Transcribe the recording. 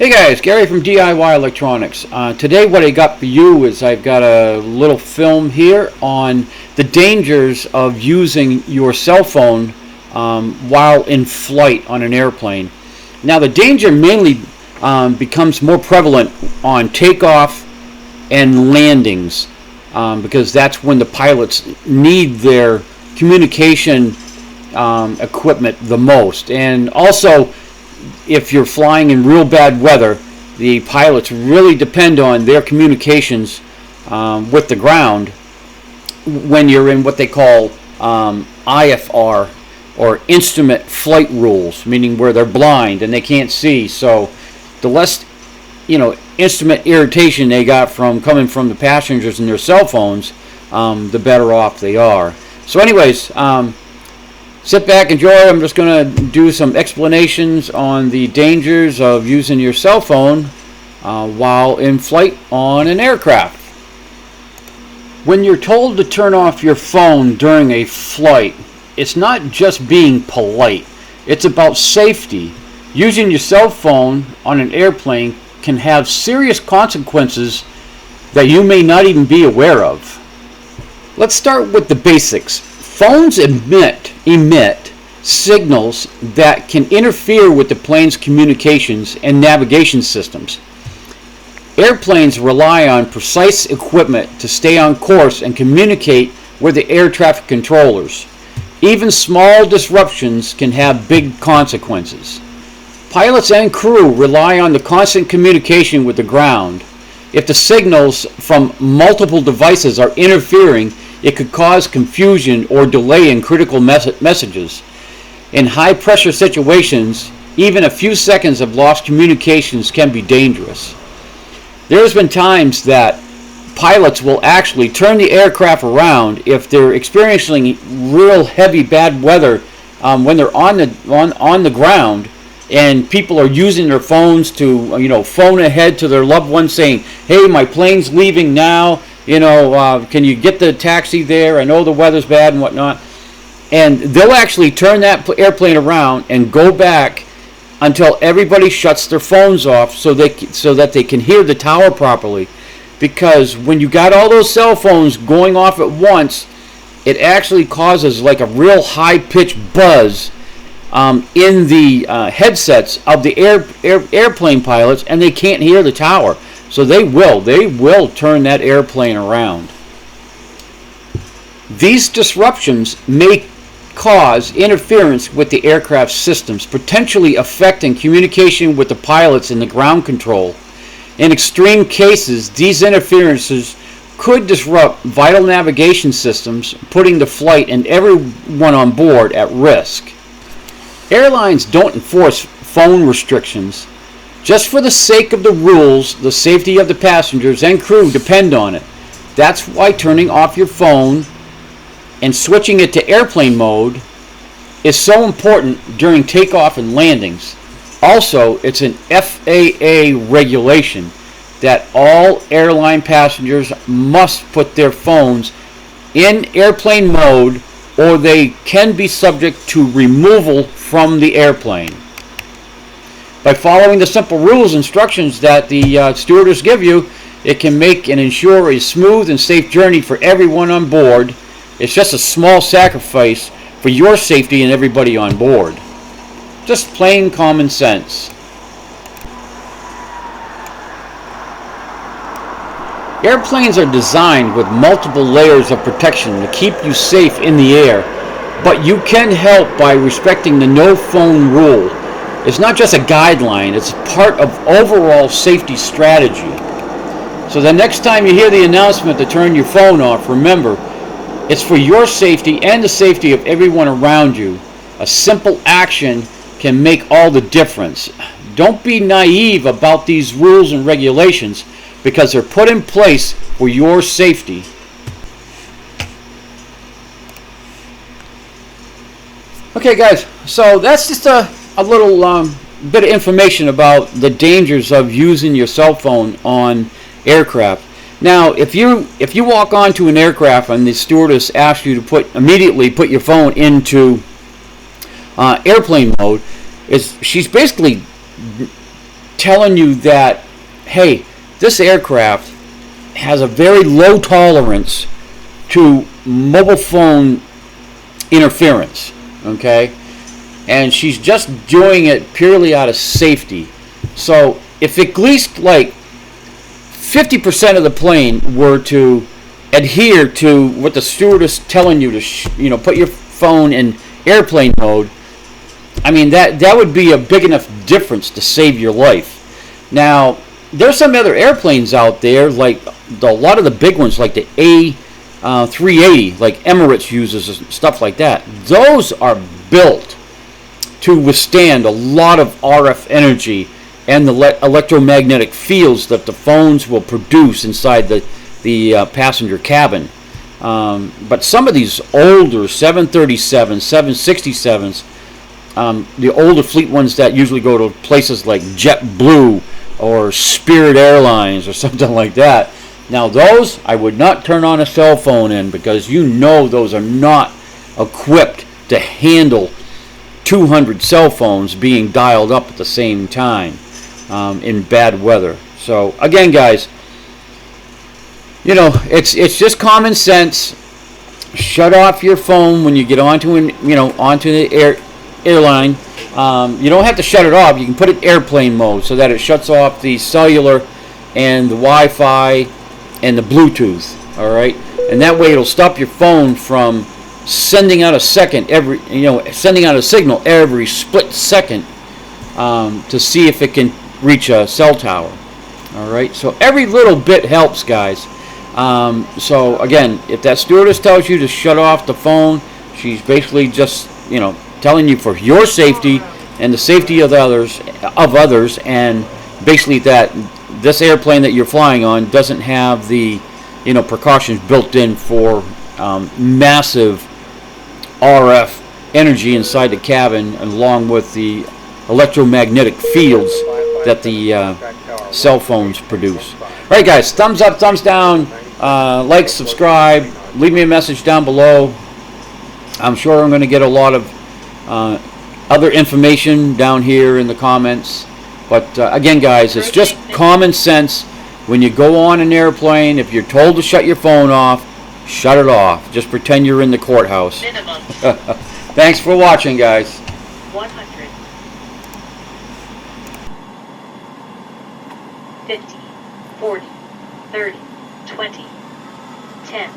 Hey guys, Gary from DIY Electronics. Today what I got for you is I've got a little film here on the dangers of using your cell phone while in flight on an airplane. Now the danger mainly becomes more prevalent on takeoff and landings because that's when the pilots need their communication equipment the most. And also, if you're flying in real bad weather, the pilots really depend on their communications with the ground when you're in what they call IFR, or instrument flight rules, meaning where they're blind and they can't see. So the less instrument irritation they got from coming from the passengers and their cell phones, the better off they are. So anyways, sit back, enjoy. I'm just going to do some explanations on the dangers of using your cell phone while in flight on an aircraft. When you're told to turn off your phone during a flight, it's not just being polite. It's about safety. Using your cell phone on an airplane can have serious consequences that you may not even be aware of. Let's start with the basics. Phones emit signals that can interfere with the plane's communications and navigation systems. Airplanes rely on precise equipment to stay on course and communicate with the air traffic controllers. Even small disruptions can have big consequences. Pilots and crew rely on the constant communication with the ground. If the signals from multiple devices are interfering, it could cause confusion or delay in critical messages. In high-pressure situations, even a few seconds of lost communications can be dangerous. There's been times that pilots will actually turn the aircraft around if they're experiencing real heavy bad weather when they're on the ground, and people are using their phones to phone ahead to their loved ones saying, "Hey, my plane's leaving now. Can you get the taxi there? I know the weather's bad and whatnot." And they'll actually turn that airplane around and go back until everybody shuts their phones off so that they can hear the tower properly. Because when you got all those cell phones going off at once, it actually causes like a real high-pitched buzz in the headsets of the airplane pilots, and they can't hear the tower. So they will turn that airplane around. These disruptions may cause interference with the aircraft systems, potentially affecting communication with the pilots and the ground control. In extreme cases, these interferences could disrupt vital navigation systems, putting the flight and everyone on board at risk. Airlines don't enforce phone restrictions. Just for the sake of the rules, the safety of the passengers and crew depend on it. That's why turning off your phone and switching it to airplane mode is so important during takeoff and landings. Also, it's an FAA regulation that all airline passengers must put their phones in airplane mode, or they can be subject to removal from the airplane. By following the simple rules and instructions that the stewardess give you, it can make and ensure a smooth and safe journey for everyone on board. It's just a small sacrifice for your safety and everybody on board. Just plain common sense. Airplanes are designed with multiple layers of protection to keep you safe in the air, but you can help by respecting the no phone rule. It's not just a guideline, it's part of overall safety strategy. So the next time you hear the announcement to turn your phone off, remember, it's for your safety and the safety of everyone around you. A simple action can make all the difference. Don't be naive about these rules and regulations because they're put in place for your safety. Okay guys, so that's just a little bit of information about the dangers of using your cell phone on aircraft. Now, if you walk onto an aircraft and the stewardess asks you to immediately put your phone into airplane mode, she's basically telling you that, hey, this aircraft has a very low tolerance to mobile phone interference, okay? And she's just doing it purely out of safety. So if at least like 50% of the plane were to adhere to what the stewardess telling you to, put your phone in airplane mode, I mean, that would be a big enough difference to save your life. Now, there's some other airplanes out there, like a lot of the big ones, like the A380, like Emirates uses and stuff like that. Those are built to withstand a lot of RF energy and the electromagnetic fields that the phones will produce inside the passenger cabin. But some of these older 737s, 767s, the older fleet ones that usually go to places like JetBlue or Spirit Airlines or something like that. Now those I would not turn on a cell phone in, because those are not equipped to handle 200 cell phones being dialed up at the same time in bad weather. So again, guys, it's just common sense. Shut off your phone when you get onto the airline. You don't have to shut it off. You can put it in airplane mode so that it shuts off the cellular and the Wi-Fi and the Bluetooth. All right, and that way it'll stop your phone from sending out a signal every split second to see if it can reach a cell tower. All right, so every little bit helps, guys. So again, if that stewardess tells you to shut off the phone, she's basically just telling you for your safety and the safety of others, and basically that this airplane that you're flying on doesn't have the precautions built in for massive RF energy inside the cabin, along with the electromagnetic fields that the cell phones produce. All right, guys, thumbs up, thumbs down, like, subscribe, leave me a message down below. I'm sure I'm going to get a lot of other information down here in the comments. But again, guys, it's just common sense. When you go on an airplane, if you're told to shut your phone off, shut it off. Just pretend you're in the courthouse. Minimum. Thanks for watching, guys. 100. 50. 40. 30. 20. 10.